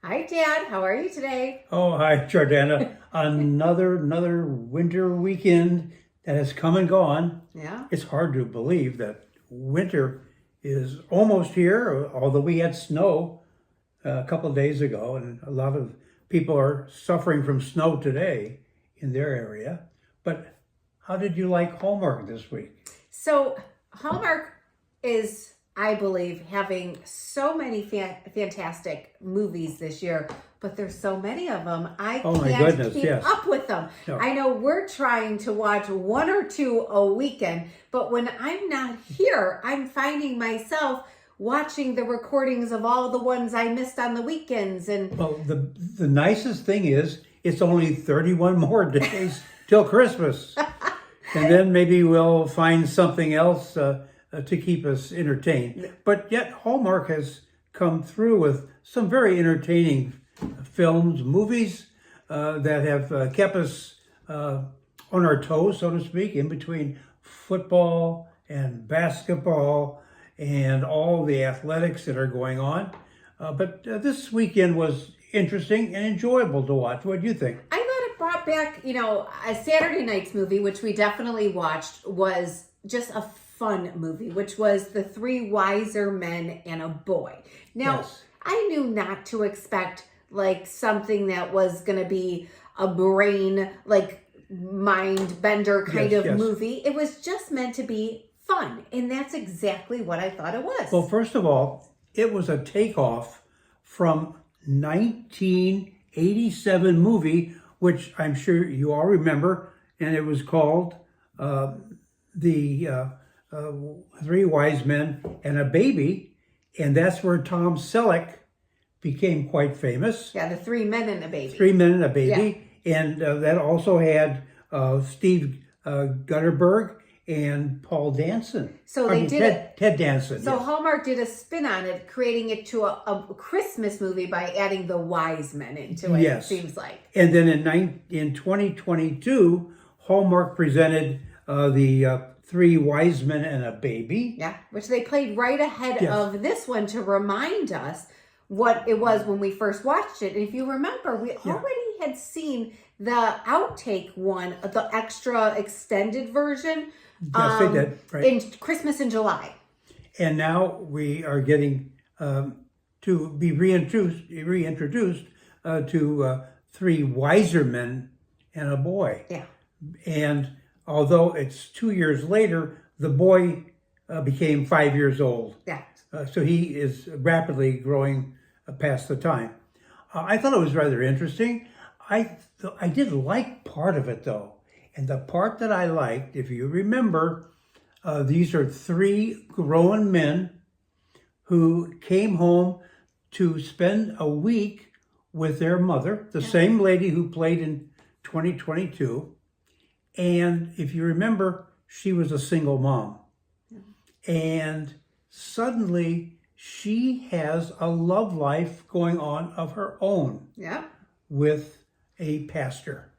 Hi, Dad. How are you today? Oh, hi, Jordana. Another winter weekend that has come and gone. Yeah. It's hard to believe that winter is almost here, although we had snow a couple of days ago, and a lot of people are suffering from snow today in their area. But how did you like Hallmark this week? So, Hallmark is, I believe, having so many fantastic movies this year, but there's so many of them. I Oh my can't goodness, keep yes. up with them. No. I know we're trying to watch one or two a weekend, but when I'm not here, I'm finding myself watching the recordings of all the ones I missed on the weekends. And Well, the nicest thing is it's only 31 more days till Christmas. And then maybe we'll find something else to keep us entertained. But yet Hallmark has come through with some very entertaining films, movies that have kept us on our toes, so to speak, in between football and basketball and all the athletics that are going on. But this weekend was interesting and enjoyable to watch. What do you think? I thought it brought back, a Saturday night's movie, which we definitely watched, was just a fun movie, which was The Three Wiser Men and a Boy. Now, Yes. I knew not to expect like something that was going to be a brain, like mind bender kind Yes, of yes. movie. It was just meant to be fun. And that's exactly what I thought it was. Well, first of all, it was a takeoff from 1987 movie, which I'm sure you all remember, and it was called The Three Wise Men and a Baby, and that's where Tom Selleck became quite famous. Yeah, The Three Men and a Baby. Three Men and a Baby, and that also had Steve Gutterberg and Paul Danson. So they did Ted Danson. So yes. Hallmark did a spin on it, creating it to a Christmas movie by adding the wise men into it, Yes. it seems like. And then in 2022, Hallmark presented the Three Wise Men and a Baby. Yeah, which they played right ahead Yes. of this one to remind us what it was when we first watched it. And if you remember, we already had seen the outtake one, the extra extended version. Yes, they did. Right. In Christmas in July. And now we are getting to be reintroduced to Three Wiser Men and a Boy. Yeah. And although it's 2 years later, the boy became 5 years old. Yeah. So he is rapidly growing past the time. I thought it was rather interesting. I did like part of it, though. And the part that I liked, if you remember, these are three grown men who came home to spend a week with their mother, the same lady who played in 2022. And if you remember, she was a single mom. And suddenly she has a love life going on of her own Yeah. with a pastor.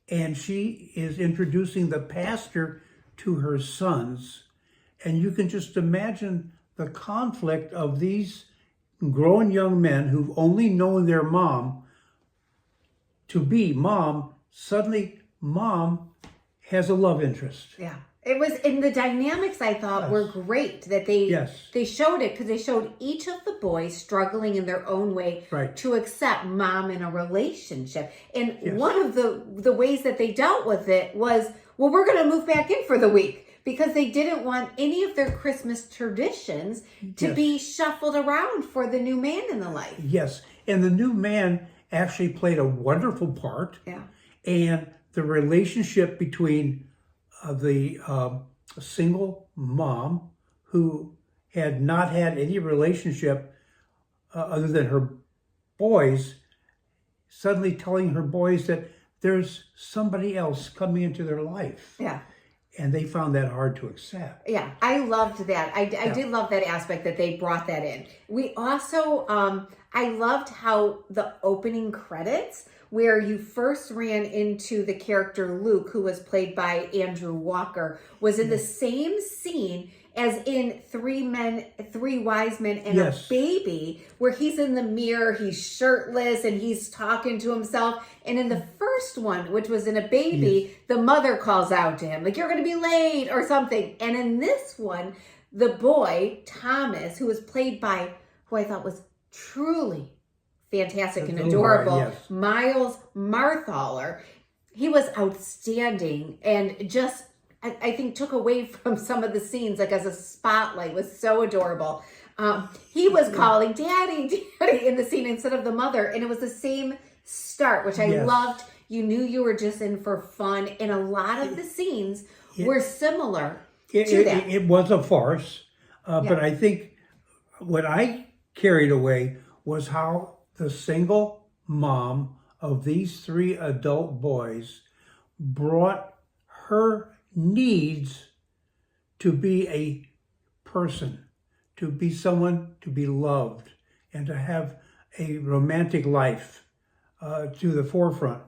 And she is introducing the pastor to her sons. And you can just imagine the conflict of these grown young men who've only known their mom to be mom. Suddenly, mom has a love interest. Yeah. It was, and the dynamics I thought were great that they showed it, because they showed each of the boys struggling in their own way to accept mom in a relationship. And one of the ways that they dealt with it was, well, we're going to move back in for the week, because they didn't want any of their Christmas traditions to be shuffled around for the new man in the life. Yes. And the new man actually played a wonderful part. Yeah. And the relationship between the single mom who had not had any relationship other than her boys, suddenly telling her boys that there's somebody else coming into their life. Yeah. And they found that hard to accept. Yeah, I loved that. I did love that aspect that they brought that in. We also, I loved how the opening credits, where you first ran into the character Luke, who was played by Andrew Walker, was in the same scene as in Three Wise Men and a Baby, where he's in the mirror, he's shirtless, and he's talking to himself. And in the first one, which was in a baby, the mother calls out to him, like, you're going to be late or something. And in this one, the boy, Thomas, who was played by, who I thought was truly fantastic and adorable, Miles Marthaler, he was outstanding and just, I think, took away from some of the scenes, like as a spotlight, was so adorable. He was calling daddy, daddy in the scene instead of the mother. And it was the same start, which I loved. You knew you were just in for fun. And a lot of the scenes were similar to that. It was a farce. But I think what I carried away was how the single mom of these 3 adult boys brought her needs to be a person, to be someone to be loved, and to have a romantic life to the forefront,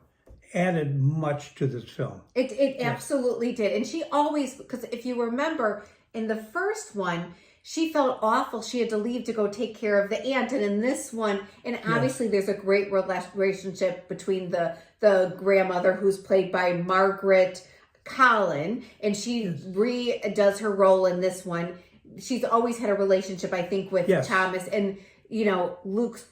added much to this film. It absolutely did. And she always, because if you remember, in the first one, she felt awful. She had to leave to go take care of the aunt. And in this one, and obviously there's a great relationship between the grandmother, who's played by Margaret Collin, and she redoes her role in this one. She's always had a relationship, I think, with Thomas. And, you know, Luke's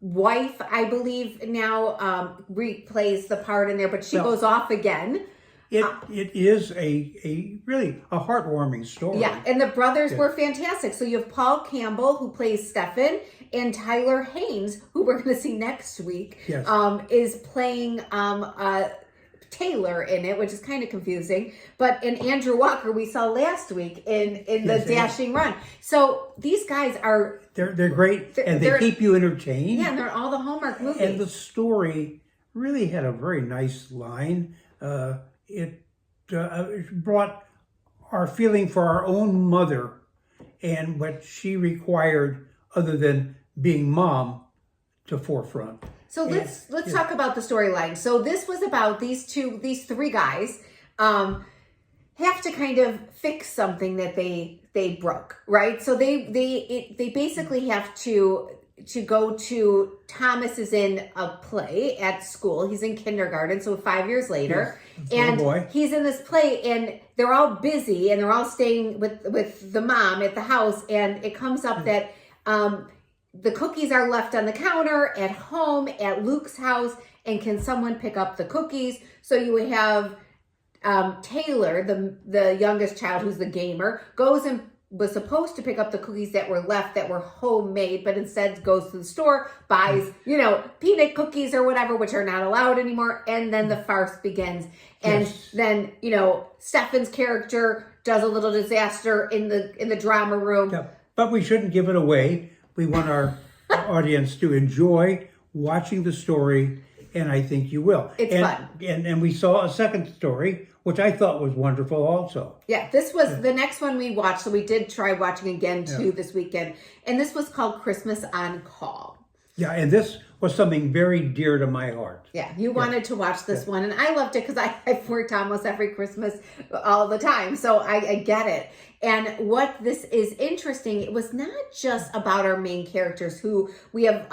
wife, I believe, now replays the part in there, but she goes off again. It is a really a heartwarming story. Yeah, and the brothers were fantastic. So you have Paul Campbell, who plays Stephen, and Tyler Haynes, who we're going to see next week, is playing Taylor in it, which is kind of confusing. But in Andrew Walker, we saw last week in the Dashing Run. So these guys are... They're great, and they keep you entertained. Yeah, and they're all the Hallmark movies. And the story really had a very nice line. It brought our feeling for our own mother and what she required other than being mom to forefront. So let's talk about the storyline. So this was about these 3 guys have to kind of fix something that they broke, right? So they basically have to go to, Thomas is in a play at school. He's in kindergarten, so 5 years later. And he's in this play, and they're all busy, and they're all staying with the mom at the house. And it comes up that the cookies are left on the counter at home at Luke's house, and can someone pick up the cookies? So you have Taylor, the youngest child, who's the gamer, goes and was supposed to pick up the cookies that were left that were homemade, but instead goes to the store, buys, peanut cookies or whatever, which are not allowed anymore. And then the farce begins. And then, Stefan's character does a little disaster in the drama room. Yeah. But we shouldn't give it away. We want our audience to enjoy watching the story, and I think you will. It's fun. And we saw a second story, which I thought was wonderful also. Yeah, this was the next one we watched, so we did try watching again too this weekend. And this was called Christmas on Call. Yeah, and this was something very dear to my heart. Yeah, you wanted to watch this one, and I loved it because I've worked almost every Christmas all the time, so I get it. And what this is interesting, it was not just about our main characters, who we have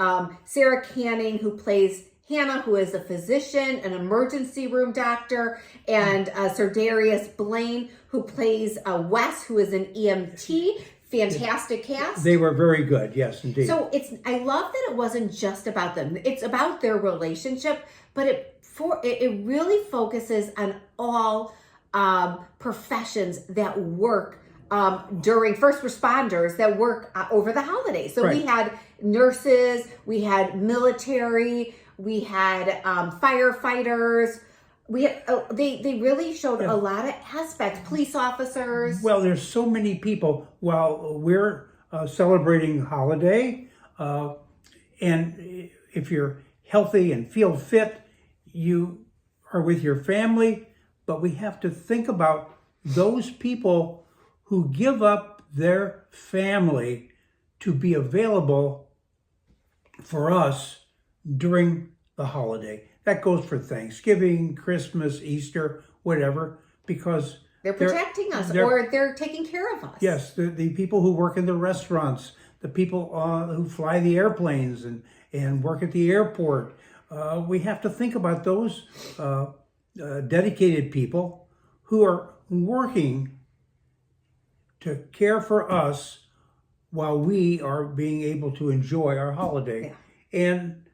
Sarah Canning, who plays Hannah, who is a physician, an emergency room doctor, and Sir Darius Blaine, who plays Wes, who is an EMT. Fantastic cast. They were very good, yes, indeed. So I love that it wasn't just about them. It's about their relationship, but it really focuses on all professions that work during first responders that work over the holidays. So we had nurses, we had military, we had firefighters. They really showed a lot of aspects. Police officers. Well, there's so many people. While we're celebrating holiday, and if you're healthy and feel fit, you are with your family. But we have to think about those people who give up their family to be available for us during the holiday. That goes for Thanksgiving, Christmas, Easter, whatever, because They're protecting us, or they're taking care of us. Yes, the people who work in the restaurants, the people who fly the airplanes and work at the airport. We have to think about those dedicated people who are working to care for us while we are being able to enjoy our holiday. Yeah. And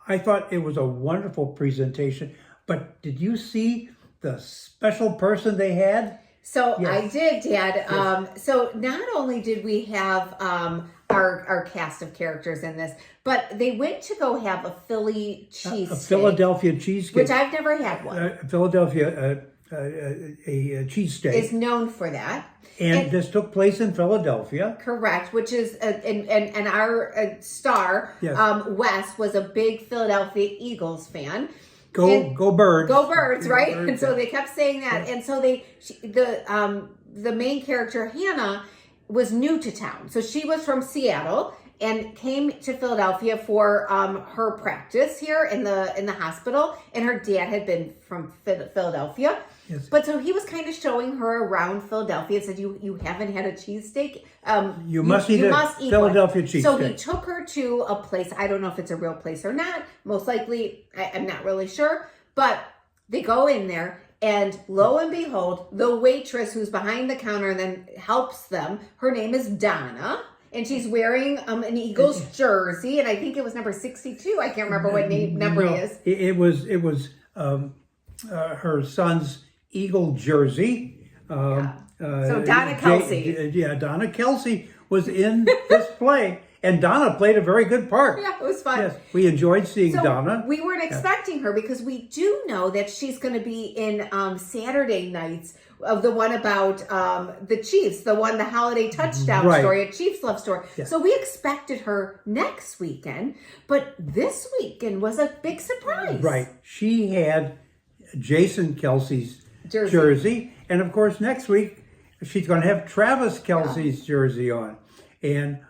I thought it was a wonderful presentation. But did you see the special person they had? So yes. I did, Dad. Yes. So not only did we have our cast of characters in this, but they went to go have a Philly cheesesteak. A Philadelphia cheesesteak. Which I've never had one. Philadelphia a cheesesteak. Is known for that. And this took place in Philadelphia. Correct, which is, and our star, yes. Wes, was a big Philadelphia Eagles fan. Go Birds. Go Birds, right? Birds, and so they kept saying that. Yeah. And so the main character, Hannah, was new to town. So she was from Seattle and came to Philadelphia for her practice here in the hospital. And her dad had been from Philadelphia. Yes. But so he was kind of showing her around Philadelphia and said, you haven't had a cheesesteak? You must eat Philadelphia cheesesteak. So he took her to a place. I don't know if it's a real place or not. Most likely, I'm not really sure. But they go in there, and lo and behold, the waitress who's behind the counter and then helps them, her name is Donna. And she's wearing an Eagles jersey. And I think it was number 62. I can't remember what number it is. It was her son's Eagle jersey. So Donna Kelsey. Donna Kelsey was in this play. And Donna played a very good part. Yeah, it was fun. Yes, we enjoyed seeing Donna. We weren't expecting her because we do know that she's going to be in Saturday nights of the one about the Chiefs, the holiday touchdown story, a Chiefs love story. Yeah. So we expected her next weekend, but this weekend was a big surprise. Right. She had Jason Kelsey's jersey. And of course, next week, she's going to have Travis Kelsey's jersey on. And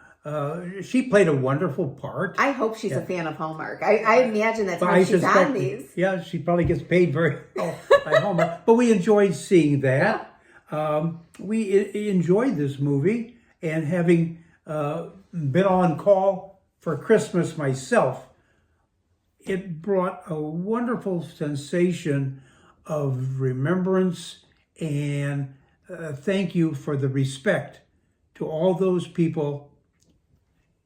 she played a wonderful part. I hope she's a fan of Hallmark. I imagine that's how she's on these. Yeah, she probably gets paid very well by Hallmark. But we enjoyed seeing that. Yeah. We enjoyed this movie. And having been on call for Christmas myself, it brought a wonderful sensation of remembrance and thank you for the respect to all those people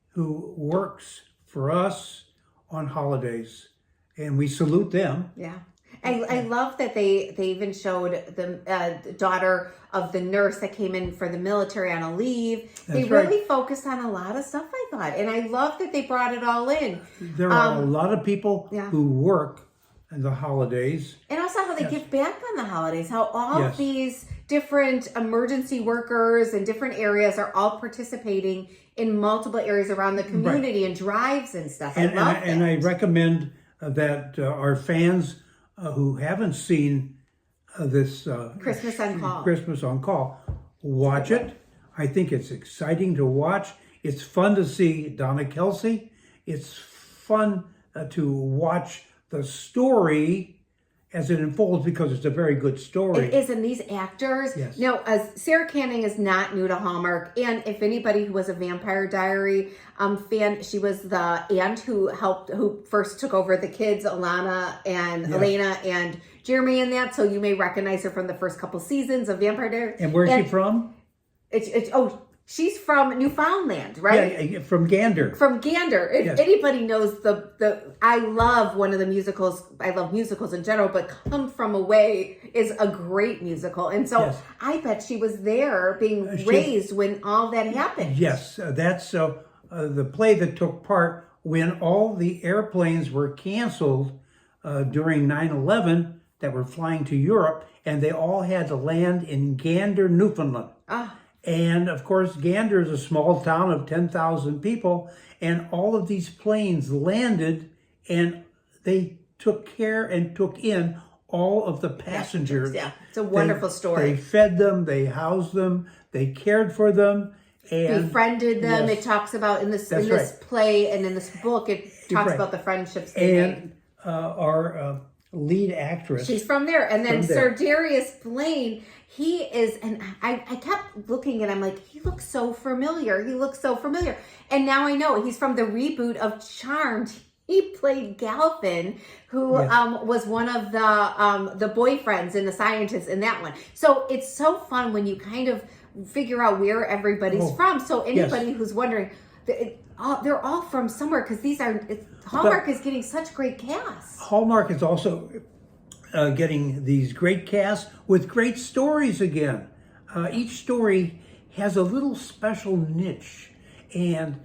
who works for us on holidays, and we salute them. Yeah. I love that they even showed the daughter of the nurse that came in for the military on a leave. They really focused on a lot of stuff, I thought. And I love that they brought it all in. There are a lot of people who work in the holidays. And also how they give back on the holidays. How all of these different emergency workers in different areas are all participating in multiple areas around the community and drives and stuff. I love that. And I recommend that our fans who haven't seen this Christmas on Call, watch it. I think it's exciting to watch. It's fun to see Donna Kelsey. It's fun to watch the story as it unfolds because it's a very good story. It is, and these actors. Yes. Now, Sarah Canning is not new to Hallmark, and if anybody who was a Vampire Diary fan, she was the aunt who first took over the kids, Elena and Jeremy in that, so you may recognize her from the first couple seasons of Vampire Diary. And where's she from? She's from Newfoundland, right? Yeah, from Gander. From Gander. If anybody knows I love one of the musicals. I love musicals in general, but Come From Away is a great musical. And so I bet she was there being raised when all that happened. Yes, that's the play that took part when all the airplanes were canceled during 9/11 that were flying to Europe, and they all had to land in Gander, Newfoundland. And of course, Gander is a small town of 10,000 people, and all of these planes landed, and they took care and took in all of the passengers. Yeah, it's a wonderful story. They fed them, they housed them, they cared for them, and befriended them. It talks about in this play and in this book. It talks about the friendships they made. Our lead actress. She's from there. And then Sir Darius Blaine, he is, and I kept looking and I'm like, he looks so familiar. He looks so familiar. And now I know he's from the reboot of Charmed. He played Galvin, who was one of the boyfriends and the scientists in that one. So it's so fun when you kind of figure out where everybody's from. So anybody who's wondering, they're all from somewhere, because Hallmark is getting such great casts. Hallmark is also getting these great casts with great stories again. Each story has a little special niche, and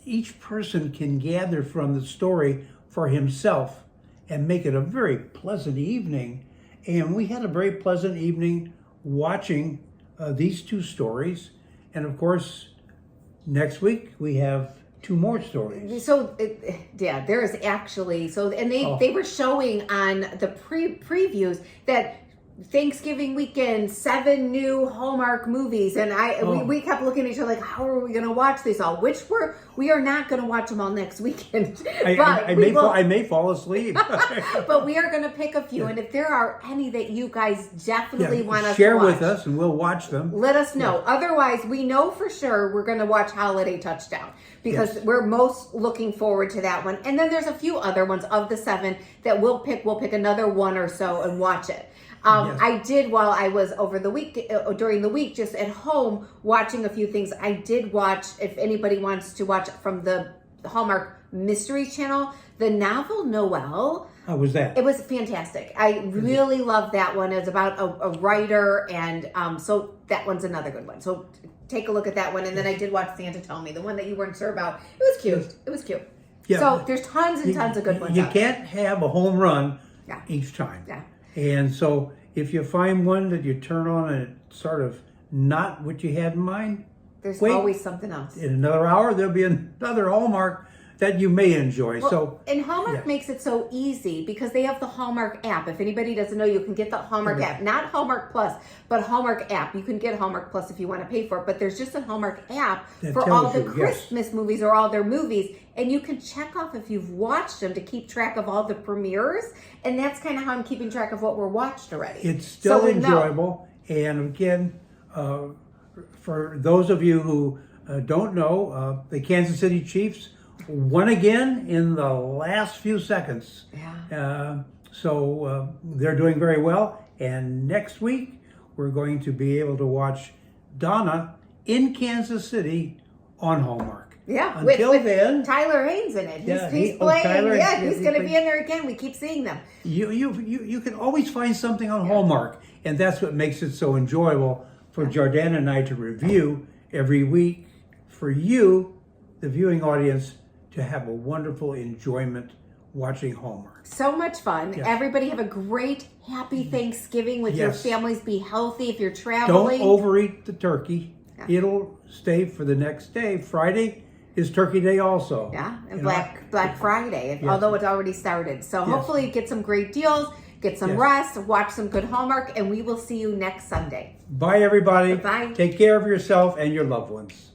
each person can gather from the story for himself and make it a very pleasant evening. And we had a very pleasant evening watching these two stories. And of course, next week we have 2 more stories. So there is actually, and they were showing on the previews that Thanksgiving weekend, 7 new Hallmark movies, and we kept looking at each other like, how are we going to watch these all? We are not going to watch them all next weekend. I may fall asleep, but we are going to pick a few. And if there are any that you guys definitely want us to share watch, with us, and we'll watch them. Let us know. Otherwise, we know for sure we're going to watch Holiday Touchdown, because we're most looking forward to that one. And then there's a few other ones of the 7 that we'll pick. We'll pick another 1 or so and watch it. I did, while I was over the week, during the week, just at home watching a few things. I did watch, if anybody wants to watch from the Hallmark Mystery Channel, the novel Noelle. How was that? It was fantastic. I really loved that one. It's about a writer, and so that one's another good one. So take a look at that one. And then I did watch Santa Tell Me, the one that you weren't sure about. It was cute. It was cute. Yeah. So there's tons and tons of good ones. You can't have a home run each time. Yeah. And so if you find one that you turn on and it's sort of not what you had in mind, there's always something else. In another hour, there'll be another Hallmark that you may enjoy. And Hallmark makes it so easy because they have the Hallmark app. If anybody doesn't know, you can get the Hallmark app. Not Hallmark Plus, but Hallmark app. You can get Hallmark Plus if you want to pay for it, but there's just a Hallmark app for all the Christmas movies or all their movies. And you can check off if you've watched them to keep track of all the premieres. And that's kind of how I'm keeping track of what we're watched already. It's still enjoyable. And again, for those of you who don't know, the Kansas City Chiefs won again in the last few seconds. So they're doing very well. And next week, we're going to be able to watch Donna in Kansas City on Hallmark. Yeah, Until then, Tyler Haines in it. He's playing. He's going to be in there again. We keep seeing them. You can always find something on Hallmark, and that's what makes it so enjoyable for Jordana and I to review every week. For you, the viewing audience, to have a wonderful enjoyment watching Hallmark. So much fun. Yes. Everybody have a great, happy Thanksgiving with your families. Be healthy if you're traveling. Don't overeat the turkey. It'll stay for the next day. Friday is Turkey Day also. Yeah, and Black Friday, although it's already started. So hopefully get some great deals, get some rest, watch some good Hallmark, and we will see you next Sunday. Bye, everybody. Bye. Take care of yourself and your loved ones.